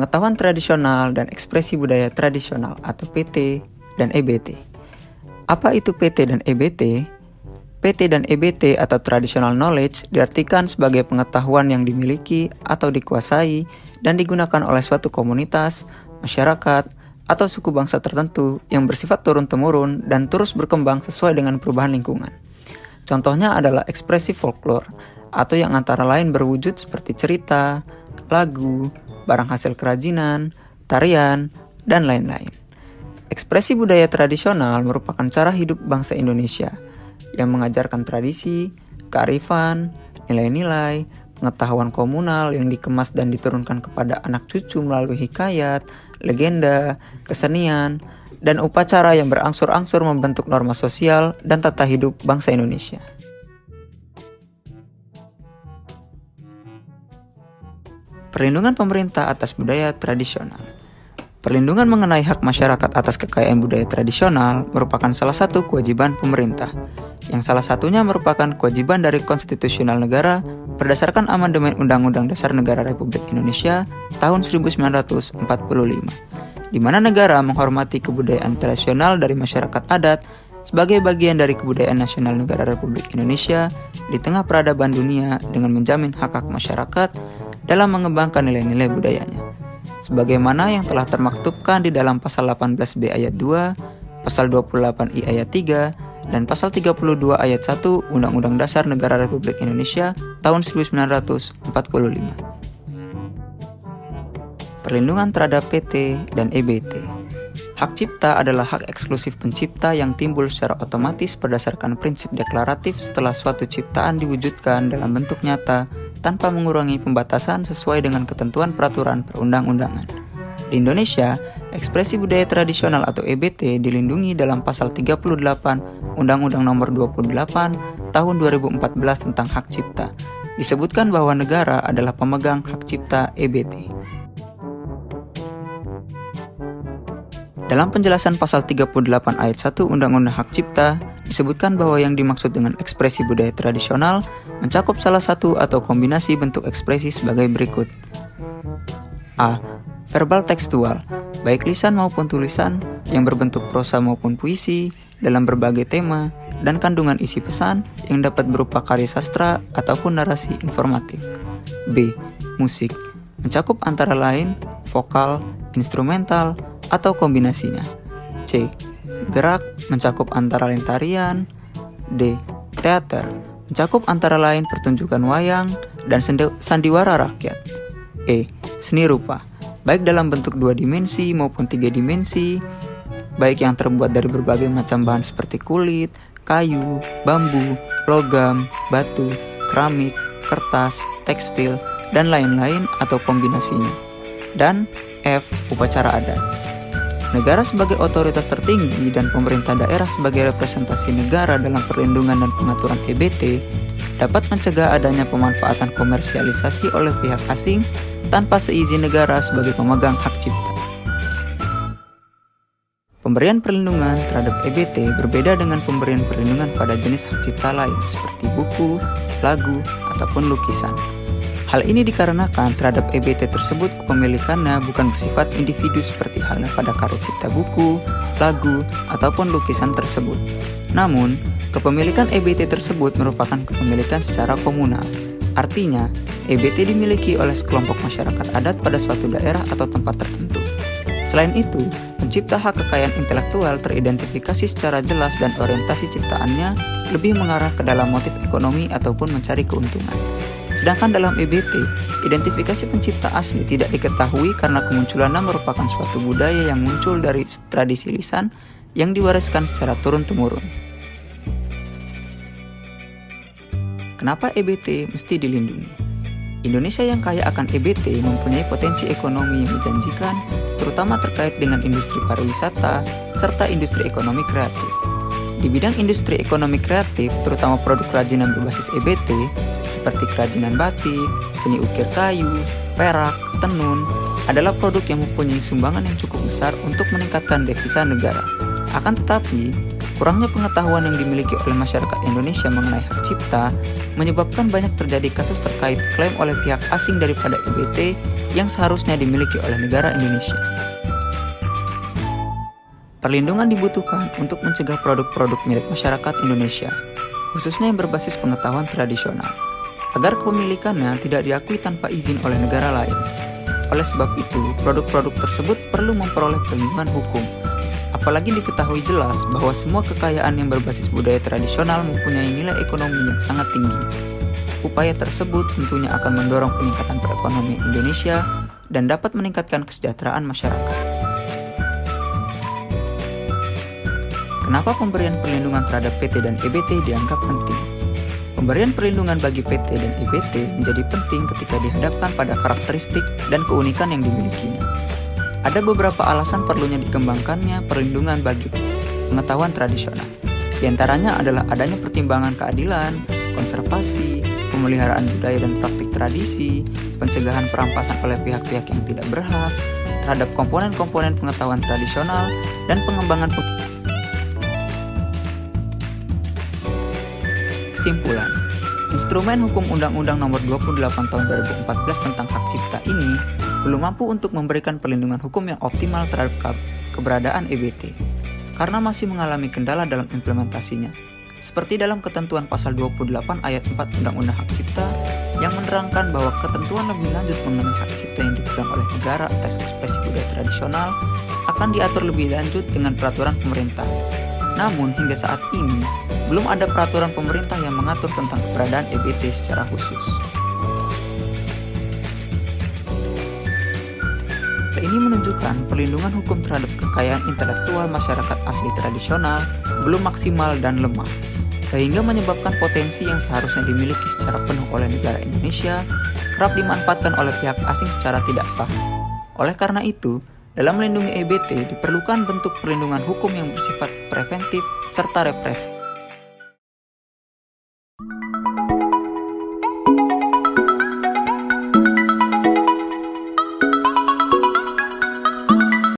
pengetahuan tradisional dan ekspresi budaya tradisional atau PT dan EBT. Apa itu PT dan EBT? PT dan EBT atau Traditional Knowledge diartikan sebagai pengetahuan yang dimiliki atau dikuasai dan digunakan oleh suatu komunitas, masyarakat, atau suku bangsa tertentu yang bersifat turun-temurun dan terus berkembang sesuai dengan perubahan lingkungan. Contohnya adalah ekspresi folklore, atau yang antara lain berwujud seperti cerita, lagu, barang hasil kerajinan, tarian, dan lain-lain. Ekspresi budaya tradisional merupakan cara hidup bangsa Indonesia yang mengajarkan tradisi, kearifan, nilai-nilai, pengetahuan komunal yang dikemas dan diturunkan kepada anak cucu melalui hikayat, legenda, kesenian, dan upacara yang berangsur-angsur membentuk norma sosial dan tata hidup bangsa Indonesia. Perlindungan pemerintah atas budaya tradisional. Perlindungan mengenai hak masyarakat atas kekayaan budaya tradisional merupakan salah satu kewajiban pemerintah, yang salah satunya merupakan kewajiban dari konstitusional negara berdasarkan amandemen Undang-Undang Dasar Negara Republik Indonesia tahun 1945, di mana negara menghormati kebudayaan tradisional dari masyarakat adat sebagai bagian dari kebudayaan nasional negara Republik Indonesia di tengah peradaban dunia dengan menjamin hak-hak masyarakat dalam mengembangkan nilai-nilai budayanya. Sebagaimana yang telah termaktubkan di dalam pasal 18B ayat 2, pasal 28I ayat 3, dan pasal 32 ayat 1 Undang-Undang Dasar Negara Republik Indonesia tahun 1945. Perlindungan terhadap PT dan EBT. Hak cipta adalah hak eksklusif pencipta yang timbul secara otomatis berdasarkan prinsip deklaratif setelah suatu ciptaan diwujudkan dalam bentuk nyata tanpa mengurangi pembatasan sesuai dengan ketentuan peraturan perundang-undangan. Di Indonesia, ekspresi budaya tradisional atau EBT dilindungi dalam pasal 38 Undang-Undang Nomor 28 Tahun 2014 tentang hak cipta. Disebutkan bahwa negara adalah pemegang hak cipta EBT. Dalam penjelasan pasal 38 ayat 1 Undang-Undang Hak Cipta, disebutkan bahwa yang dimaksud dengan ekspresi budaya tradisional mencakup salah satu atau kombinasi bentuk ekspresi sebagai berikut. A. Verbal tekstual, baik lisan maupun tulisan, yang berbentuk prosa maupun puisi, dalam berbagai tema, dan kandungan isi pesan yang dapat berupa karya sastra ataupun narasi informatif. B. Musik, mencakup antara lain vokal, instrumental, atau kombinasinya. C. Gerak, mencakup antara lain tarian. D. Teater, mencakup antara lain pertunjukan wayang dan sandiwara rakyat. E. Seni rupa, baik dalam bentuk 2 dimensi maupun 3 dimensi, baik yang terbuat dari berbagai macam bahan seperti kulit, kayu, bambu, logam, batu, keramik, kertas, tekstil, dan lain-lain atau kombinasinya. Dan F. Upacara adat. Negara sebagai otoritas tertinggi dan pemerintah daerah sebagai representasi negara dalam perlindungan dan pengaturan EBT dapat mencegah adanya pemanfaatan komersialisasi oleh pihak asing tanpa seizin negara sebagai pemegang hak cipta. Pemberian perlindungan terhadap EBT berbeda dengan pemberian perlindungan pada jenis hak cipta lain seperti buku, lagu, ataupun lukisan. Hal ini dikarenakan terhadap EBT tersebut kepemilikannya bukan bersifat individu seperti halnya pada karya cipta buku, lagu, ataupun lukisan tersebut. Namun, kepemilikan EBT tersebut merupakan kepemilikan secara komunal. Artinya, EBT dimiliki oleh sekelompok masyarakat adat pada suatu daerah atau tempat tertentu. Selain itu, pencipta hak kekayaan intelektual teridentifikasi secara jelas dan orientasi ciptaannya lebih mengarah ke dalam motif ekonomi ataupun mencari keuntungan. Sedangkan dalam EBT, identifikasi pencipta asli tidak diketahui karena kemunculannya merupakan suatu budaya yang muncul dari tradisi lisan yang diwariskan secara turun-temurun. Kenapa EBT mesti dilindungi? Indonesia yang kaya akan EBT mempunyai potensi ekonomi yang menjanjikan, terutama terkait dengan industri pariwisata serta industri ekonomi kreatif. Di bidang industri ekonomi kreatif, terutama produk kerajinan berbasis EBT, seperti kerajinan batik, seni ukir kayu, perak, tenun, adalah produk yang mempunyai sumbangan yang cukup besar untuk meningkatkan devisa negara. Akan tetapi, Kurangnya pengetahuan yang dimiliki oleh masyarakat Indonesia mengenai hak cipta menyebabkan banyak terjadi kasus terkait klaim oleh pihak asing daripada EBT yang seharusnya dimiliki oleh negara Indonesia. Perlindungan dibutuhkan untuk mencegah produk-produk milik masyarakat Indonesia, khususnya yang berbasis pengetahuan tradisional, agar kepemilikannya tidak diakui tanpa izin oleh negara lain. Oleh sebab itu, produk-produk tersebut perlu memperoleh perlindungan hukum. Apalagi diketahui jelas bahwa semua kekayaan yang berbasis budaya tradisional mempunyai nilai ekonomi yang sangat tinggi. Upaya tersebut tentunya akan mendorong peningkatan perekonomian Indonesia dan dapat meningkatkan kesejahteraan masyarakat. Kenapa pemberian perlindungan terhadap PT dan EBT dianggap penting? Pemberian perlindungan bagi PT dan EBT menjadi penting ketika dihadapkan pada karakteristik dan keunikan yang dimilikinya. Ada beberapa alasan perlunya dikembangkannya perlindungan bagi pengetahuan tradisional. Di antaranya adalah adanya pertimbangan keadilan, konservasi, pemeliharaan budaya dan praktik tradisi, pencegahan perampasan oleh pihak-pihak yang tidak berhak terhadap komponen-komponen pengetahuan tradisional, dan pengembangan Kesimpulan, instrumen hukum Undang-Undang Nomor 28 Tahun 2014 tentang hak cipta ini belum mampu untuk memberikan perlindungan hukum yang optimal terhadap keberadaan EBT, karena masih mengalami kendala dalam implementasinya, seperti dalam ketentuan pasal 28 ayat 4 Undang-Undang Hak Cipta yang menerangkan bahwa ketentuan lebih lanjut mengenai hak cipta yang dipegang oleh negara atas ekspresi budaya tradisional akan diatur lebih lanjut dengan peraturan pemerintah. Namun hingga saat ini, belum ada peraturan pemerintah yang mengatur tentang keberadaan EBT secara khusus. Ini menunjukkan perlindungan hukum terhadap kekayaan intelektual masyarakat asli tradisional belum maksimal dan lemah, sehingga menyebabkan potensi yang seharusnya dimiliki secara penuh oleh negara Indonesia kerap dimanfaatkan oleh pihak asing secara tidak sah. Oleh karena itu, dalam melindungi EBT diperlukan bentuk perlindungan hukum yang bersifat preventif serta represif.